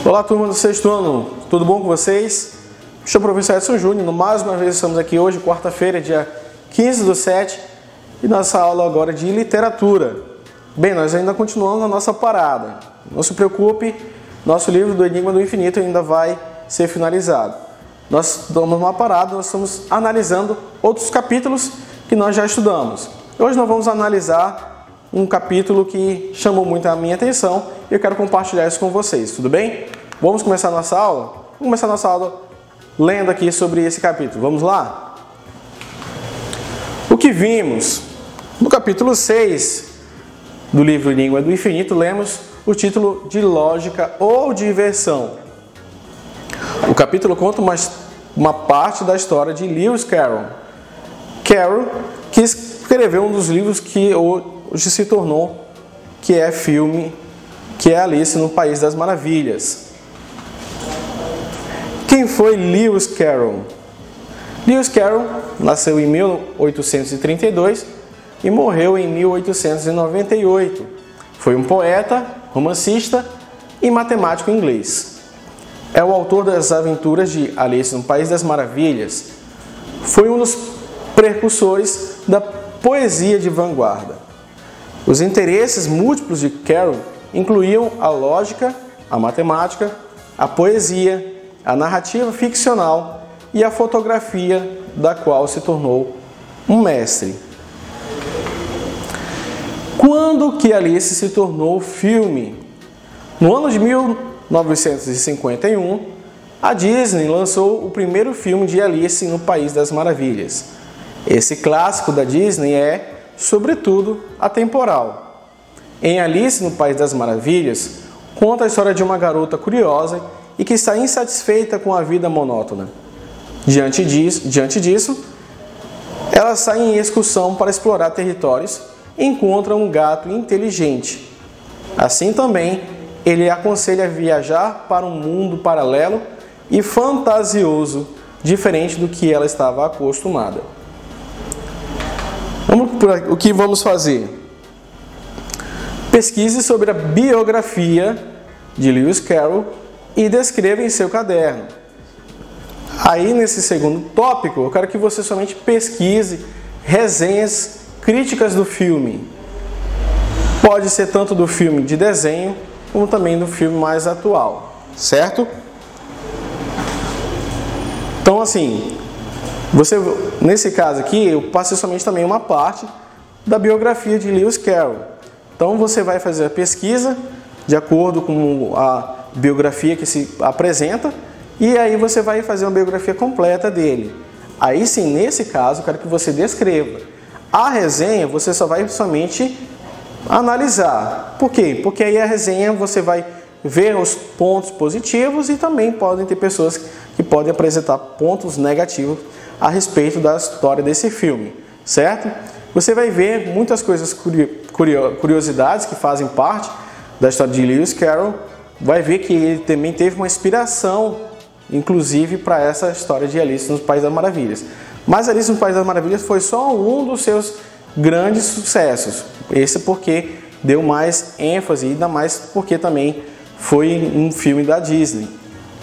Olá, turma do sexto ano, tudo bom com vocês? Eu sou o professor Edson Júnior, mais uma vez estamos aqui hoje, quarta-feira, dia 15/7, e nossa aula agora de literatura. Bem, nós ainda continuamos a nossa parada. Não se preocupe, nosso livro do Enigma do Infinito ainda vai ser finalizado. Nós damos uma parada, nós estamos analisando outros capítulos que nós já estudamos. Hoje nós vamos analisar um capítulo que chamou muito a minha atenção e eu quero compartilhar isso com vocês, tudo bem? Vamos começar a nossa aula? Vamos começar a nossa aula lendo aqui sobre esse capítulo. Vamos lá? O que vimos? No capítulo 6 do livro Enigma do Infinito, lemos o título de Lógica ou Diversão. O capítulo conta uma parte da história de Lewis Carroll. Carroll, que escreveu um dos livros que hoje se tornou, que é filme, que é Alice no País das Maravilhas. Quem foi Lewis Carroll? Lewis Carroll nasceu em 1832 e morreu em 1898. Foi um poeta, romancista e matemático inglês. É o autor das aventuras de Alice no País das Maravilhas. Foi um dos precursores da poesia de vanguarda. Os interesses múltiplos de Carroll incluíam a lógica, a matemática, a poesia, a narrativa ficcional e a fotografia, da qual se tornou um mestre. Quando que Alice se tornou filme? No ano de 1951, a Disney lançou o primeiro filme de Alice no País das Maravilhas. Esse clássico da Disney é, sobretudo, atemporal. Em Alice no País das Maravilhas, conta a história de uma garota curiosa e que está insatisfeita com a vida monótona. Diante disso, ela sai em excursão para explorar territórios e encontra um gato inteligente. Assim também, ele aconselha a viajar para um mundo paralelo e fantasioso, diferente do que ela estava acostumada. O que vamos fazer? Pesquise sobre a biografia de Lewis Carroll e descreva em seu caderno. Aí, nesse segundo tópico, eu quero que você somente pesquise resenhas críticas do filme. Pode ser tanto do filme de desenho, como também do filme mais atual, certo? Então, assim, nesse caso aqui, eu passei somente também uma parte da biografia de Lewis Carroll. Então, você vai fazer a pesquisa de acordo com a biografia que se apresenta e aí você vai fazer uma biografia completa dele. Aí sim, nesse caso, eu quero que você descreva. A resenha, você só vai somente analisar. Por quê? Porque aí a resenha você vai ver os pontos positivos e também podem ter pessoas que podem apresentar pontos negativos a respeito da história desse filme, certo? Você vai ver muitas coisas, curiosidades que fazem parte da história de Lewis Carroll. Vai ver que ele também teve uma inspiração, inclusive, para essa história de Alice no País das Maravilhas. Mas Alice no País das Maravilhas foi só um dos seus grandes sucessos. Esse porque deu mais ênfase, ainda mais porque também foi um filme da Disney.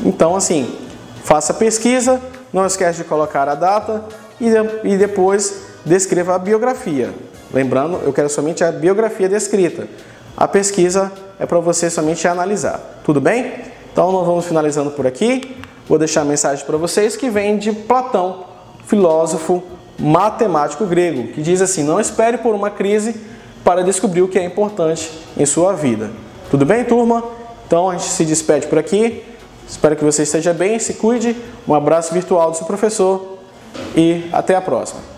Então, assim, faça a pesquisa, não esquece de colocar a data e depois descreva a biografia. Lembrando, eu quero somente a biografia descrita. A pesquisa é para você somente analisar. Tudo bem? Então, nós vamos finalizando por aqui. Vou deixar a mensagem para vocês que vem de Platão, filósofo matemático grego, que diz assim: não espere por uma crise para descobrir o que é importante em sua vida. Tudo bem, turma? Então, a gente se despede por aqui. Espero que você esteja bem, se cuide. Um abraço virtual do seu professor e até a próxima.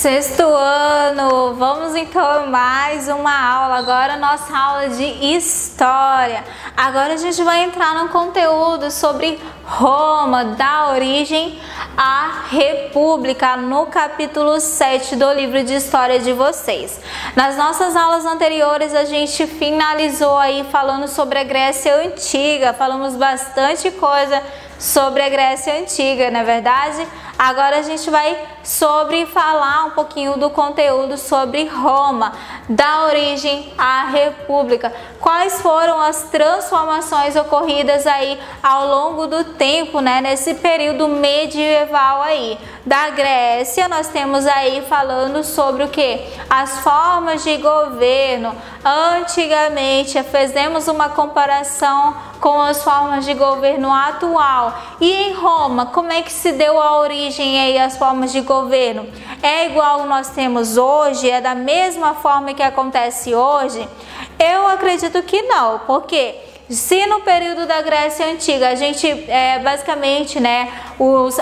Sexto ano, vamos então a mais uma aula, agora nossa aula de História. Agora a gente vai entrar no conteúdo sobre Roma, da origem à República, no capítulo 7 do livro de História de vocês. Nas nossas aulas anteriores a gente finalizou aí falando sobre a Grécia Antiga, falamos bastante coisa sobre a Grécia Antiga, não é verdade? Agora a gente vai falar um pouquinho do conteúdo sobre Roma, da origem à República. Quais foram as transformações ocorridas aí ao longo do tempo, né, nesse período medieval aí. Da Grécia, nós temos aí falando sobre o que? As formas de governo. Antigamente, fizemos uma comparação com as formas de governo atual. E em Roma, como é que se deu a origem aí às formas de governo? É igual nós temos hoje? É da mesma forma que acontece hoje? Eu acredito que não, porque se no período da Grécia Antiga a gente basicamente, né,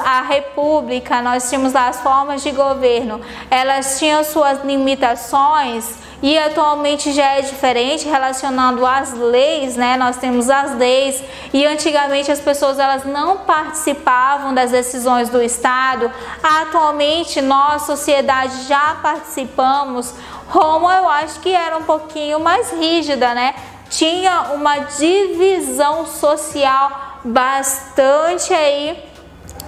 a República, nós tínhamos lá as formas de governo, elas tinham suas limitações e atualmente já é diferente relacionado às leis, né? Nós temos as leis e antigamente as pessoas elas não participavam das decisões do Estado. Atualmente nós, sociedade, já participamos. Roma eu acho que era um pouquinho mais rígida, né? Tinha uma divisão social bastante aí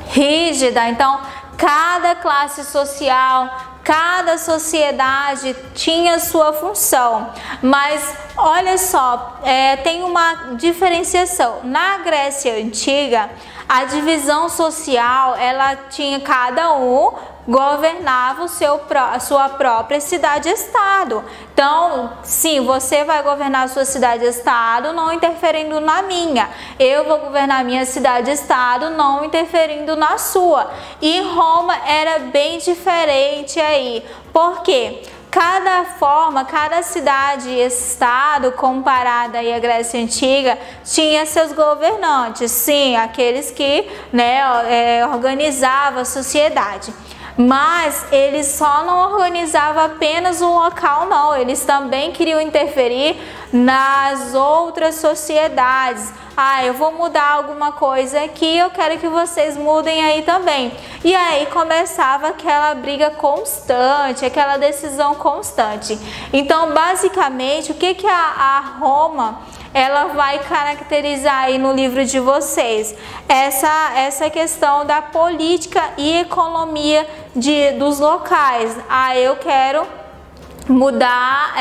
rígida, então cada classe social, cada sociedade tinha sua função, mas olha só, tem uma diferenciação. Na Grécia Antiga, a divisão social, ela tinha cada um governava a sua própria cidade-estado. Então, sim, você vai governar a sua cidade-estado não interferindo na minha. Eu vou governar a minha cidade-estado não interferindo na sua. E Roma era bem diferente aí. Por quê? Cada cidade-estado comparada aí à Grécia Antiga tinha seus governantes, sim, aqueles que, né, organizavam a sociedade. Mas eles só não organizavam apenas o local, não. Eles também queriam interferir nas outras sociedades. Ah, eu vou mudar alguma coisa aqui, eu quero que vocês mudem aí também. E aí começava aquela briga constante, aquela decisão constante. Então, basicamente, o que a Roma ela vai caracterizar aí no livro de vocês? Essa questão da política e economia dos locais. Ah, eu quero mudar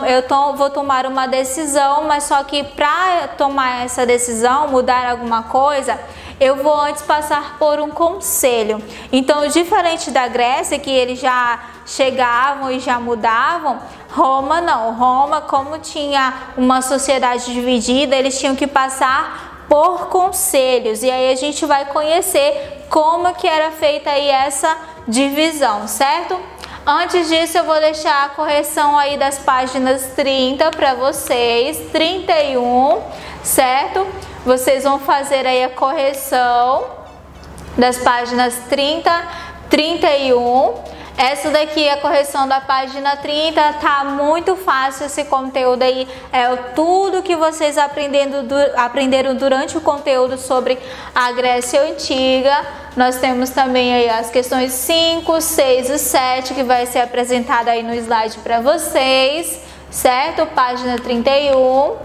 então, vou tomar uma decisão, mas só que para tomar essa decisão, mudar alguma coisa, eu vou antes passar por um conselho. Então, diferente da Grécia, que eles já chegavam e já mudavam, Roma não. Roma, como tinha uma sociedade dividida, eles tinham que passar por conselhos. E aí a gente vai conhecer como que era feita aí essa divisão, certo? Antes disso, eu vou deixar a correção aí das páginas 30 para vocês, 31, certo? Vocês vão fazer aí a correção das páginas 30, 31. Essa daqui é a correção da página 30, tá muito fácil esse conteúdo aí, tudo que vocês aprenderam durante o conteúdo sobre a Grécia Antiga. Nós temos também aí as questões 5, 6 e 7, que vai ser apresentada aí no slide para vocês, certo? Página 31.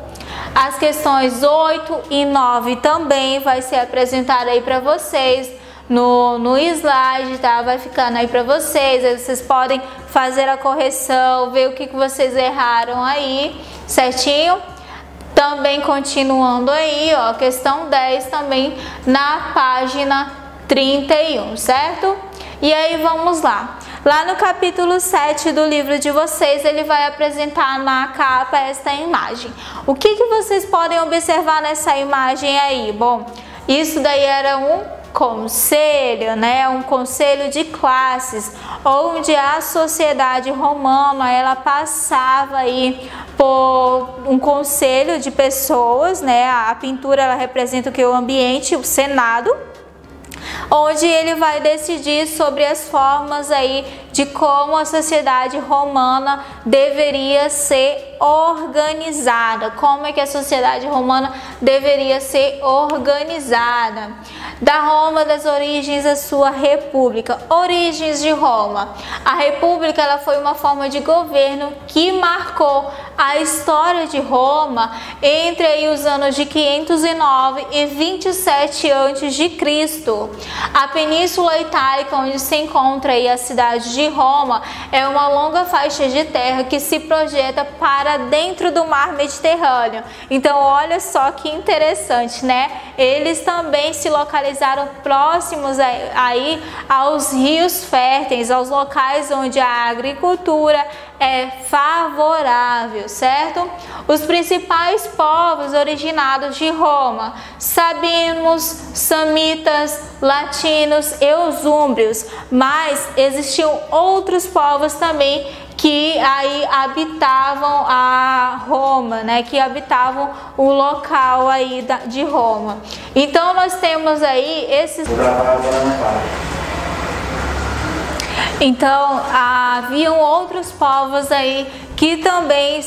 As questões 8 e 9 também vai ser apresentada aí para vocês no slide, tá? Vai ficando aí para vocês. Aí vocês podem fazer a correção, ver o que vocês erraram aí, certinho? Também continuando aí, ó, questão 10 também na página 31, certo? E aí vamos lá. Lá no capítulo 7 do livro de vocês, ele vai apresentar na capa esta imagem. O que vocês podem observar nessa imagem aí? Bom, isso daí era um conselho, né? Um conselho de classes, onde a sociedade romana ela passava aí por um conselho de pessoas, né? A pintura ela representa o que? O ambiente, o Senado, onde ele vai decidir sobre as formas aí de como a sociedade romana deveria ser organizada. Como é que a sociedade romana deveria ser organizada? Da Roma, das origens da sua república. Origens de Roma. A república, ela foi uma forma de governo que marcou a história de Roma entre aí os anos de 509 e 27 a.C. A Península Itálica, onde se encontra aí a cidade de Roma, é uma longa faixa de terra que se projeta para dentro do mar Mediterrâneo. Então, olha só que interessante, né? Eles também se localizaram próximos aí aos rios férteis, aos locais onde a agricultura é favorável, certo? Os principais povos originados de Roma: sabinos, samitas, latinos e os úmbrios. Mas existiam outros povos também que aí habitavam a Roma, né? Que habitavam o local aí de Roma. Então nós temos aí esses... Então, haviam outros povos aí que também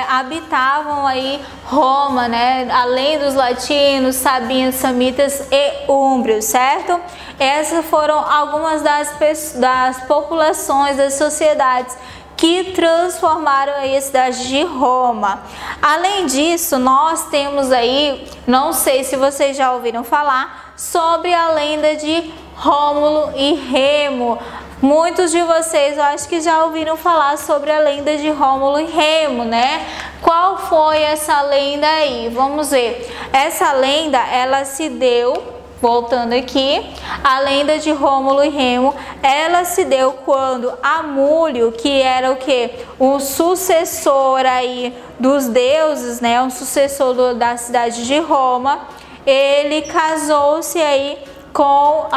habitavam aí Roma, né? Além dos latinos, sabinos, samitas e úmbrios, certo? Essas foram algumas das populações, das sociedades que transformaram aí a cidade de Roma. Além disso, nós temos aí, não sei se vocês já ouviram falar, sobre a lenda de Rômulo e Remo. Muitos de vocês, eu acho que já ouviram falar sobre a lenda de Rômulo e Remo, né? Qual foi essa lenda aí? Vamos ver. Essa lenda, ela se deu, voltando aqui, a lenda de Rômulo e Remo, ela se deu quando Amúlio, que era o que? O sucessor aí dos deuses, né? Um sucessor da cidade de Roma, ele casou-se aí com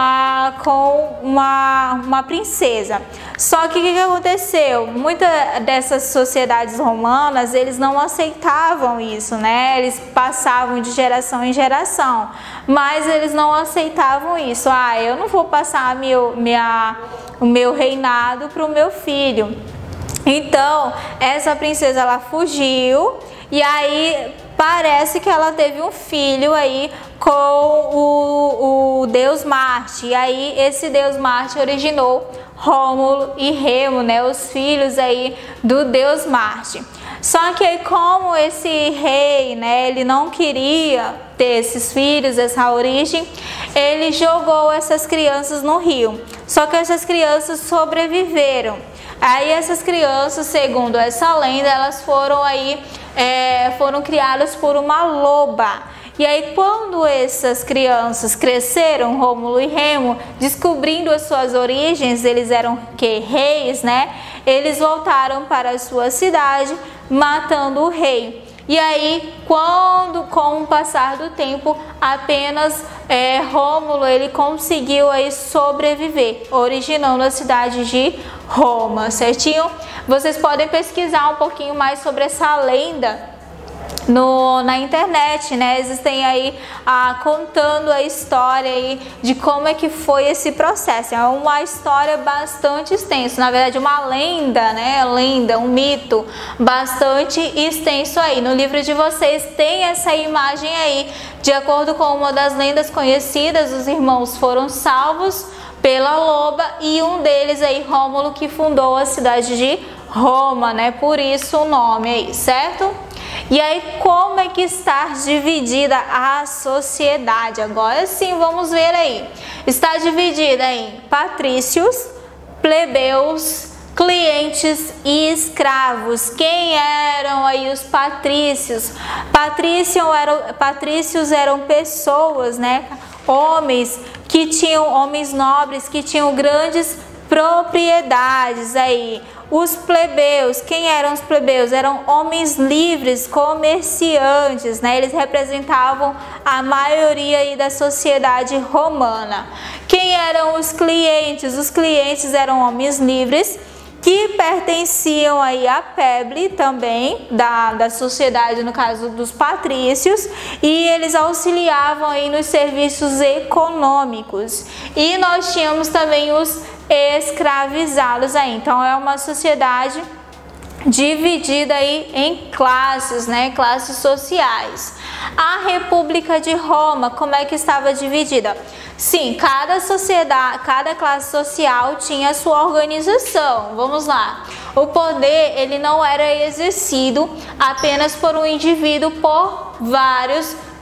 uma princesa. Só que o que aconteceu? Muitas dessas sociedades romanas, eles não aceitavam isso, né? Eles passavam de geração em geração, mas eles não aceitavam isso. Eu não vou passar o meu reinado para o meu filho. Então, essa princesa, ela fugiu e aí parece que ela teve um filho aí com o deus Marte. E aí esse deus Marte originou Rômulo e Remo, né? Os filhos aí do deus Marte. Só que aí, como esse rei, né, ele não queria ter esses filhos, essa origem, ele jogou essas crianças no rio. Só que essas crianças sobreviveram. Aí essas crianças, segundo essa lenda, elas foram criadas por uma loba. E aí, quando essas crianças cresceram, Rômulo e Remo, descobrindo as suas origens, eles eram reis, né? Eles voltaram para a sua cidade, matando o rei. E aí, com o passar do tempo, apenas Rômulo, ele conseguiu aí sobreviver, originando a cidade de Roma, certinho? Vocês podem pesquisar um pouquinho mais sobre essa lenda na internet, né? Existem aí contando a história aí de como é que foi esse processo. É uma história bastante extensa, na verdade uma lenda, né? Um mito bastante extenso aí. No livro de vocês tem essa imagem aí. De acordo com uma das lendas conhecidas, os irmãos foram salvos pela loba e um deles aí, Rômulo, que fundou a cidade de Roma, né? Por isso o nome aí, certo? E aí, como é que está dividida a sociedade? Agora sim, vamos ver aí. Está dividida em patrícios, plebeus, clientes e escravos. Quem eram aí os patrícios? Patrícios eram pessoas, né? Homens nobres que tinham grandes propriedades aí. Os plebeus, quem eram os plebeus? Eram homens livres, comerciantes, né? Eles representavam a maioria aí da sociedade romana. Quem eram os clientes? Os clientes eram homens livres que pertenciam aí à plebe também, da sociedade, no caso dos patrícios, e eles auxiliavam aí nos serviços econômicos. E nós tínhamos também os escravizados aí. Então é uma sociedade dividida aí em classes, né, classes sociais. A República de Roma, como é que estava dividida? Sim, cada sociedade, cada classe social tinha a sua organização. Vamos lá. O poder, ele não era exercido apenas por um indivíduo,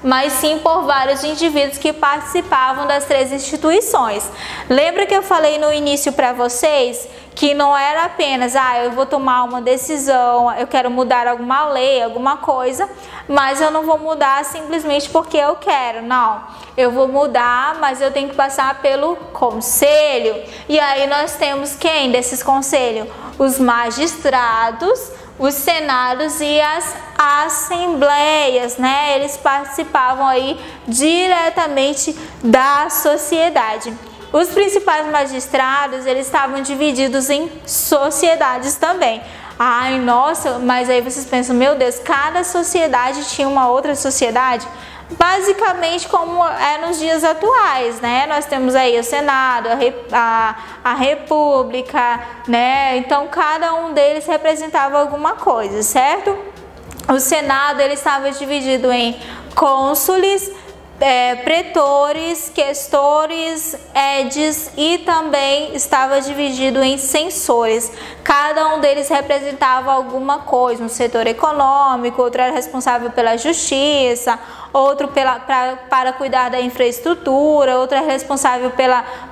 mas sim por vários indivíduos que participavam das 3 instituições. Lembra que eu falei no início para vocês que não era apenas, eu vou tomar uma decisão, eu quero mudar alguma lei, alguma coisa, mas eu não vou mudar simplesmente porque eu quero, não. Eu vou mudar, mas eu tenho que passar pelo conselho. E aí nós temos quem desses conselhos? Os magistrados, os senados e as assembleias, né? Eles participavam aí diretamente da sociedade. Os principais magistrados, eles estavam divididos em sociedades também. Ai, nossa, mas aí vocês pensam, meu Deus, cada sociedade tinha uma outra sociedade? Basicamente como é nos dias atuais, né? Nós temos aí o Senado, a República, né? Então cada um deles representava alguma coisa, certo? O Senado, ele estava dividido em cônsules, pretores, questores, edes e também estava dividido em censores. Cada um deles representava alguma coisa, um setor econômico, outro era responsável pela justiça, outro para cuidar da infraestrutura, outro é responsável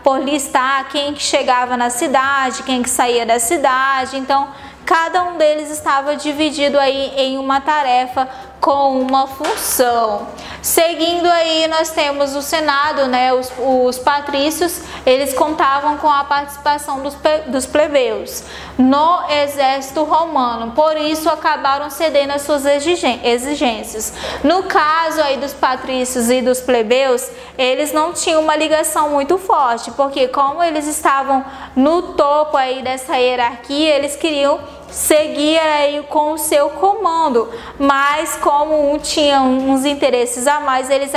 por listar quem que chegava na cidade, quem que saía da cidade. Então, cada um deles estava dividido aí em uma tarefa com uma função. Seguindo aí, nós temos o Senado, né? Os patrícios, eles contavam com a participação dos plebeus no exército romano, por isso acabaram cedendo as suas exigências. No caso aí dos patrícios e dos plebeus, eles não tinham uma ligação muito forte, porque como eles estavam no topo aí dessa hierarquia, eles queriam seguir aí com o seu comando, mas como um tinha uns interesses a mais, eles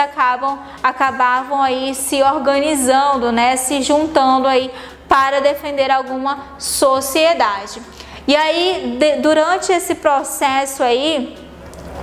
acabavam aí se organizando, né, se juntando aí para defender alguma sociedade. E aí, durante esse processo aí,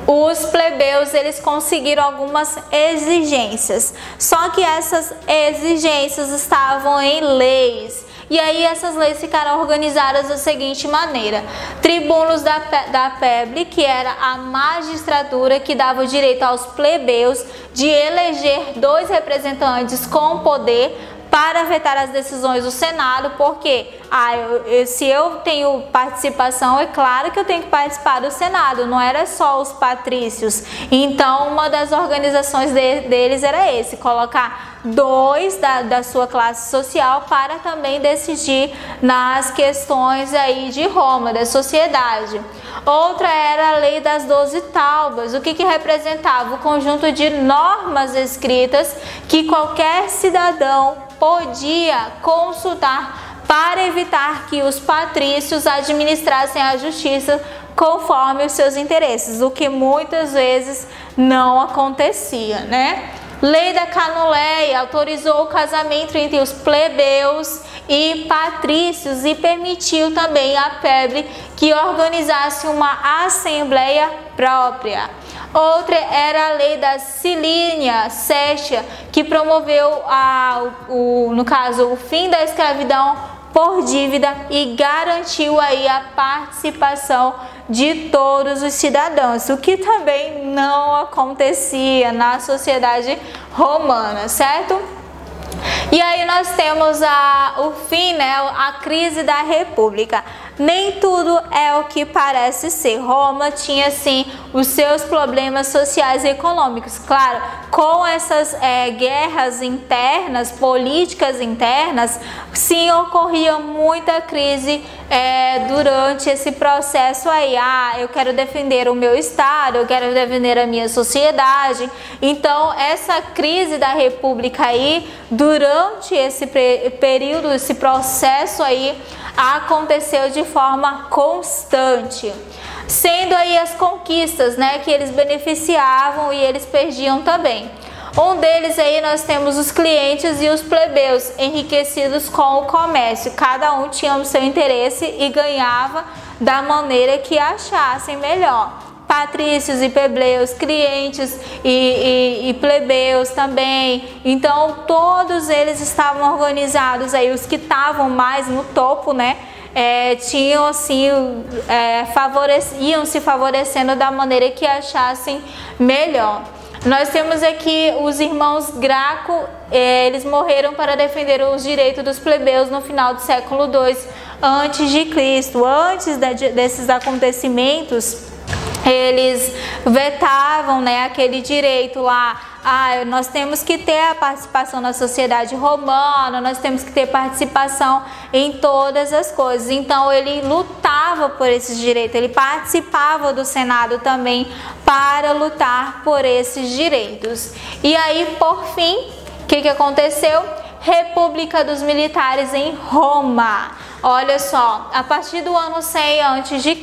os plebeus, eles conseguiram algumas exigências, só que essas exigências estavam em leis. E aí essas leis ficaram organizadas da seguinte maneira: tribunos da plebe, que era a magistratura que dava o direito aos plebeus de eleger 2 representantes com poder para vetar as decisões do Senado, porque se eu tenho participação, é claro que eu tenho que participar do Senado, não era só os patrícios. Então, uma das organizações deles era colocar 2 da sua classe social para também decidir nas questões aí de Roma, da sociedade. Outra era a lei das 12 taubas, o que representava? O conjunto de normas escritas que qualquer cidadão podia consultar para evitar que os patrícios administrassem a justiça conforme os seus interesses, o que muitas vezes não acontecia, né? Lei da Canuleia autorizou o casamento entre os plebeus e patrícios e permitiu também à plebe que organizasse uma assembleia própria. Outra era a lei da Silínia Séstia, que promoveu, no caso, o fim da escravidão por dívida e garantiu aí a participação de todos os cidadãos, o que também não acontecia na sociedade romana, certo? E aí nós temos o fim, né, a crise da República. Nem tudo é o que parece ser. Roma tinha sim os seus problemas sociais e econômicos. Claro, com essas guerras internas, políticas internas, sim, ocorria muita crise durante esse processo aí. Eu quero defender o meu estado, eu quero defender a minha sociedade. Então, essa crise da República aí, durante esse período, esse processo aí, aconteceu de forma constante. Sendo aí as conquistas, né, que eles beneficiavam e eles perdiam também. Um deles aí nós temos os clientes e os plebeus, enriquecidos com o comércio. Cada um tinha o seu interesse e ganhava da maneira que achassem melhor. Patrícios e plebeus, clientes e plebeus também. Então todos eles estavam organizados aí, os que estavam mais no topo, né? Tinham assim, iam se favorecendo da maneira que achassem melhor. Nós temos aqui os irmãos Graco, eles morreram para defender os direitos dos plebeus no final do século II a.C. Antes desses acontecimentos, eles vetavam, né, aquele direito lá. Nós temos que ter a participação na sociedade romana, nós temos que ter participação em todas as coisas. Então ele lutava por esses direitos, ele participava do Senado também para lutar por esses direitos. E aí, por fim, o que aconteceu? República dos Militares em Roma. Olha só, a partir do ano 100 a.C.,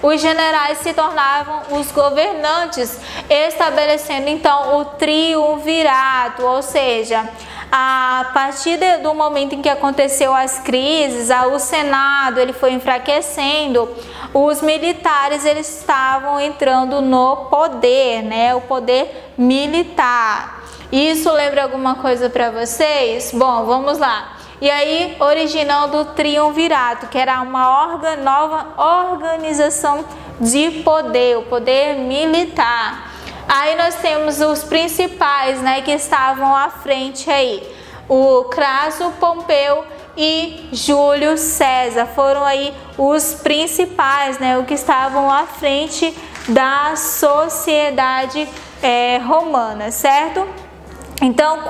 os generais se tornavam os governantes, estabelecendo então o triunvirato, ou seja, a partir do momento em que aconteceu as crises, o Senado ele foi enfraquecendo, os militares eles estavam entrando no poder, né, o poder militar. Isso lembra alguma coisa para vocês? Bom, vamos lá. E aí, originando o triunvirato, que era uma nova organização de poder, o poder militar. Aí nós temos os principais, né, que estavam à frente aí. O Crasso, Pompeu e Júlio César foram aí os principais, né, o que estavam à frente da sociedade romana, certo? Então,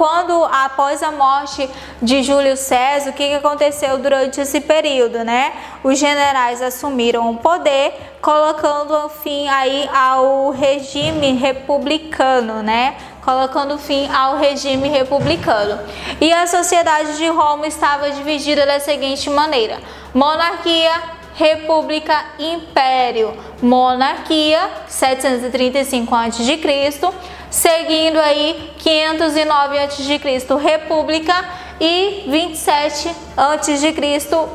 após a morte de Júlio César, o que aconteceu durante esse período, né? Os generais assumiram o poder, colocando fim aí ao regime republicano, né? Colocando fim ao regime republicano. E a sociedade de Roma estava dividida da seguinte maneira: monarquia, república, império. Monarquia, 735 a.C., seguindo aí 509 a.C., república, e 27 a.C.,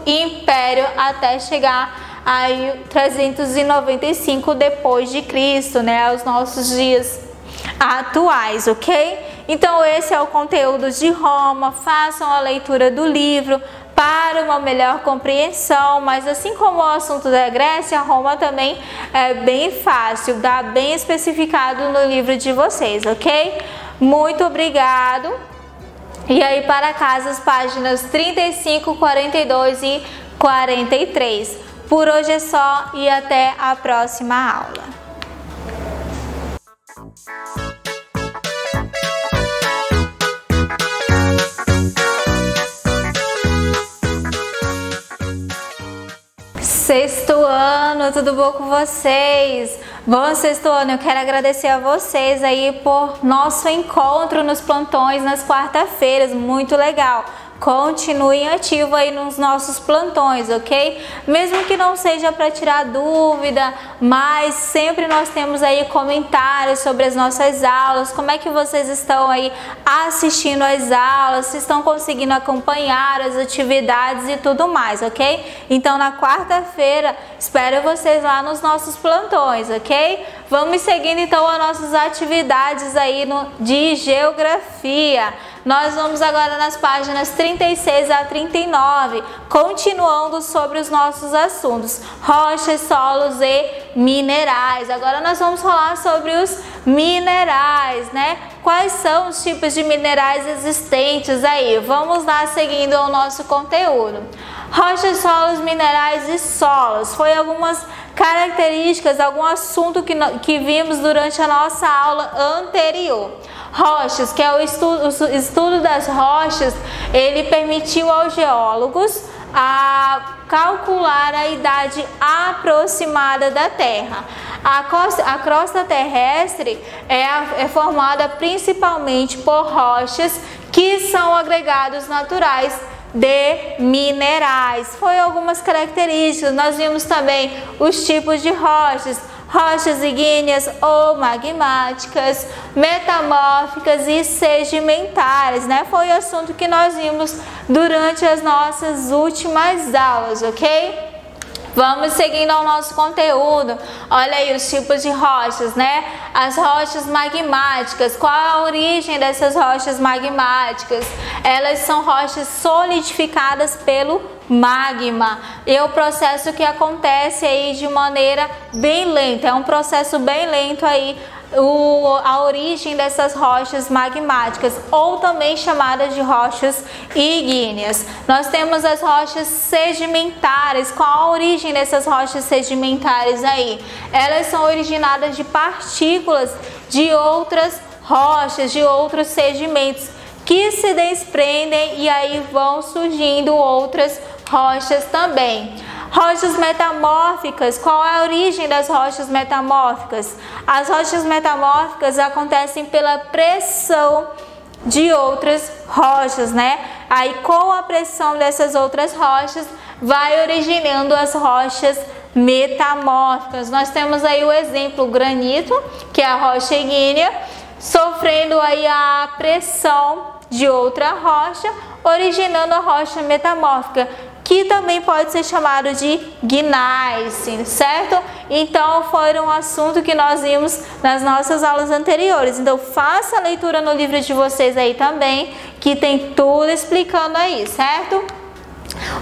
império, até chegar aí 395 depois de Cristo, né, aos nossos dias atuais, ok? Então esse é o conteúdo de Roma. Façam a leitura do livro para uma melhor compreensão, mas assim como o assunto da Grécia, Roma também é bem fácil, dá bem especificado no livro de vocês, ok? Muito obrigado. E aí para casa as páginas 35, 42 e 43. Por hoje é só e até a próxima aula. Sexto ano, tudo bom com vocês? Bom, sexto ano, eu quero agradecer a vocês aí por nosso encontro nos plantões nas quarta-feiras, muito legal. Continuem ativo aí nos nossos plantões, ok? Mesmo que não seja para tirar dúvida, mas sempre nós temos aí comentários sobre as nossas aulas, como é que vocês estão aí assistindo às aulas, se estão conseguindo acompanhar as atividades e tudo mais, ok? Então na quarta-feira espero vocês lá nos nossos plantões, ok? Vamos seguindo então as nossas atividades aí de geografia. Nós vamos agora nas páginas 36 a 39, continuando sobre os nossos assuntos, rochas, solos e minerais. Agora nós vamos falar sobre os minerais, né? Quais são os tipos de minerais existentes aí? Vamos lá seguindo ao nosso conteúdo. Rochas, solos, minerais e solos. Foi algumas características, algum assunto que vimos durante a nossa aula anterior. Rochas, que é o estudo das rochas, ele permitiu aos geólogos calcular a idade aproximada da Terra. A crosta terrestre é formada principalmente por rochas que são agregados naturais de minerais. Foi algumas características. Nós vimos também os tipos de rochas. Rochas ígneas ou magmáticas, metamórficas e sedimentares, né? Foi o assunto que nós vimos durante as nossas últimas aulas, ok? Vamos seguindo ao nosso conteúdo. Olha aí os tipos de rochas, né? As rochas magmáticas. Qual a origem dessas rochas magmáticas? Elas são rochas solidificadas pelo magma. E o processo que acontece aí de maneira bem lenta. É um processo bem lento aí. A origem dessas rochas magmáticas, ou também chamadas de rochas ígneas. Nós temos as rochas sedimentares. Qual a origem dessas rochas sedimentares aí? Elas são originadas de partículas de outras rochas, de outros sedimentos que se desprendem e aí vão surgindo outras rochas também. Rochas metamórficas. Qual é a origem das rochas metamórficas? As rochas metamórficas acontecem pela pressão de outras rochas, né? Aí com a pressão dessas outras rochas vai originando as rochas metamórficas. Nós temos aí o exemplo, o granito, que é a rocha ígnea, sofrendo aí a pressão de outra rocha, originando a rocha metamórfica, que também pode ser chamado de gneiss, certo? Então, foi um assunto que nós vimos nas nossas aulas anteriores. Então, faça a leitura no livro de vocês aí também, que tem tudo explicando aí, certo?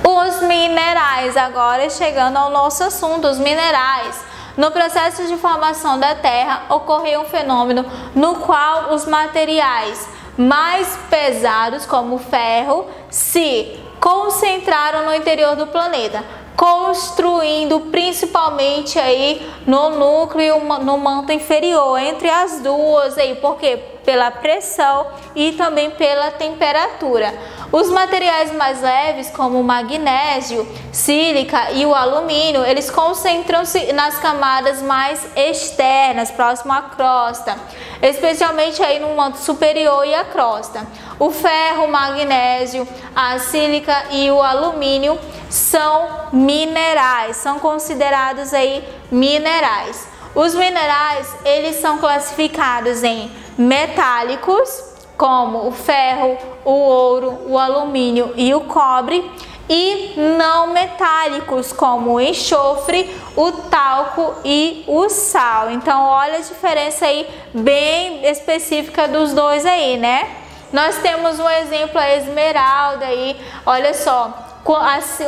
Os minerais, agora chegando ao nosso assunto, os minerais. No processo de formação da Terra, ocorreu um fenômeno no qual os materiais mais pesados, como o ferro, se concentraram no interior do planeta, construindo principalmente aí no núcleo, no manto inferior, entre as duas aí, porque pela pressão e também pela temperatura. Os materiais mais leves, como o magnésio, sílica e o alumínio, eles concentram-se nas camadas mais externas, próximo à crosta, especialmente aí no manto superior e a crosta. O ferro, o magnésio, a sílica e o alumínio são minerais, são considerados aí minerais. Os minerais, eles são classificados em metálicos, como o ferro, o ouro, o alumínio e o cobre, e não metálicos, como o enxofre, o talco e o sal. Então, olha a diferença aí bem específica dos dois aí, né? Nós temos um exemplo, a esmeralda aí, olha só.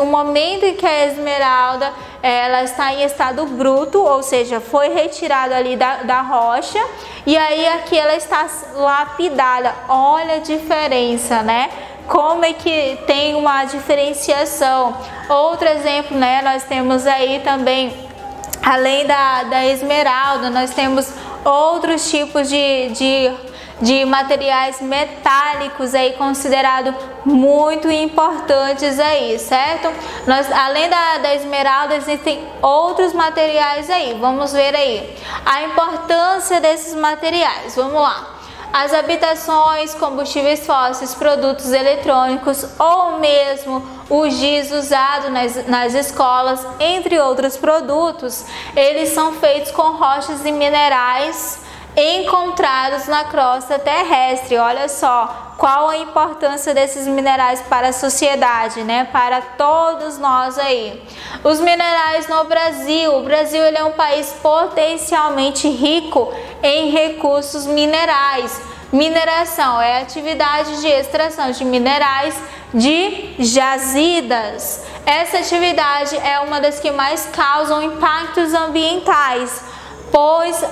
O momento em que a esmeralda ela está em estado bruto, ou seja, foi retirado ali da rocha, e aí aqui ela está lapidada. Olha a diferença, né? Como é que tem uma diferenciação. Outro exemplo, né? Nós temos aí também, além da esmeralda, nós temos outros tipos de materiais metálicos aí considerados muito importantes aí, certo? Além da esmeralda, existem outros materiais aí. Vamos ver aí a importância desses materiais. Vamos lá. As habitações, combustíveis fósseis, produtos eletrônicos ou mesmo o giz usado nas escolas, entre outros produtos, eles são feitos com rochas e minerais encontrados na crosta terrestre. Olha só qual a importância desses minerais para a sociedade, né? Para todos nós aí. Os minerais no Brasil. O Brasil ele é um país potencialmente rico em recursos minerais. Mineração é a atividade de extração de minerais de jazidas. Essa atividade é uma das que mais causam impactos ambientais, pois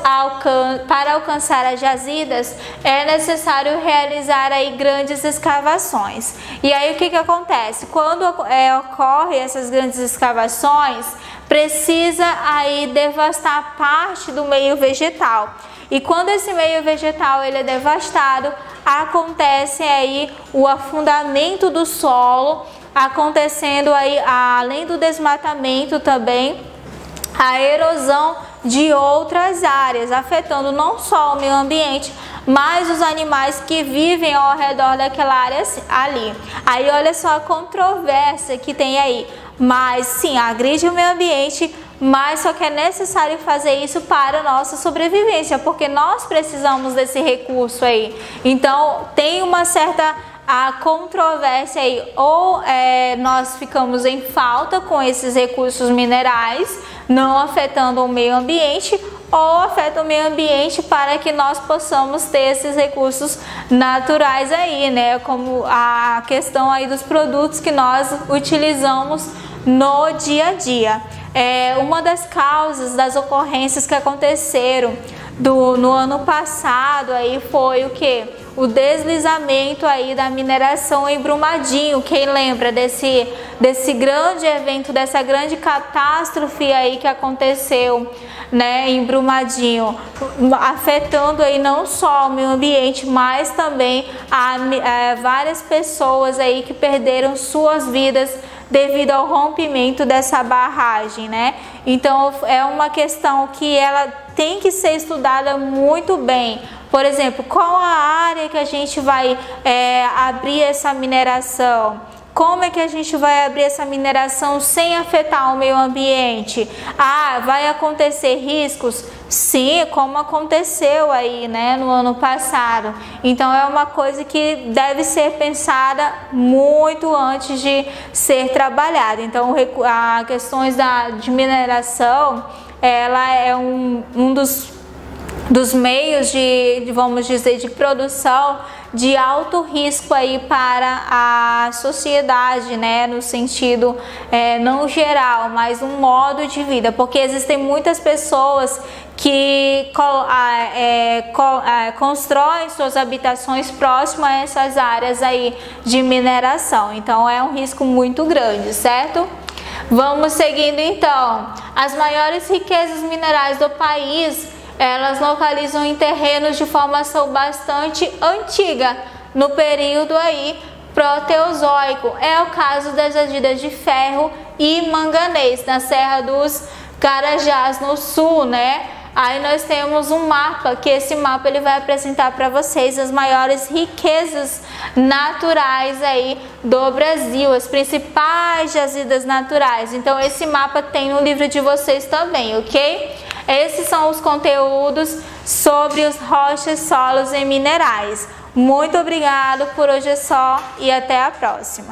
para alcançar as jazidas é necessário realizar aí grandes escavações. E aí o que acontece? Quando ocorrem essas grandes escavações, precisa aí devastar parte do meio vegetal. E quando esse meio vegetal ele é devastado, acontece aí o afundamento do solo, acontecendo aí, além do desmatamento também, a erosão de outras áreas, afetando não só o meio ambiente, mas os animais que vivem ao redor daquela área ali. Aí olha só a controvérsia que tem aí. Mas sim, agride o meio ambiente, mas só que é necessário fazer isso para a nossa sobrevivência, porque nós precisamos desse recurso aí. Então tem uma certa controvérsia aí, ou nós ficamos em falta com esses recursos minerais, não afetando o meio ambiente, ou afeta o meio ambiente para que nós possamos ter esses recursos naturais aí, né? Como a questão aí dos produtos que nós utilizamos no dia a dia. Uma das causas das ocorrências que aconteceram no ano passado aí foi o que? O deslizamento aí da mineração em Brumadinho. Quem lembra desse grande evento, dessa grande catástrofe aí que aconteceu, né, em Brumadinho, afetando aí não só o meio ambiente, mas também várias pessoas aí que perderam suas vidas devido ao rompimento dessa barragem, né? Então é uma questão que ela tem que ser estudada muito bem. Por exemplo, qual a área que a gente vai abrir essa mineração? Como é que a gente vai abrir essa mineração sem afetar o meio ambiente? Vai acontecer riscos? Sim, como aconteceu aí, né, no ano passado. Então é uma coisa que deve ser pensada muito antes de ser trabalhada. Então as questões de mineração, ela é um dos meios vamos dizer, de produção de alto risco aí para a sociedade, né, no sentido não geral, mas um modo de vida, porque existem muitas pessoas que constroem suas habitações próximas a essas áreas aí de mineração. Então é um risco muito grande, certo? Vamos seguindo então. As maiores riquezas minerais do país, elas localizam em terrenos de formação bastante antiga, no período aí proterozoico. É o caso das jazidas de ferro e manganês na Serra dos Carajás, no sul, né? Aí nós temos um mapa, que esse mapa ele vai apresentar para vocês as maiores riquezas naturais aí do Brasil, as principais jazidas naturais. Então esse mapa tem no livro de vocês também, ok? Esses são os conteúdos sobre os rochas, solos e minerais. Muito obrigado, por hoje é só e até a próxima.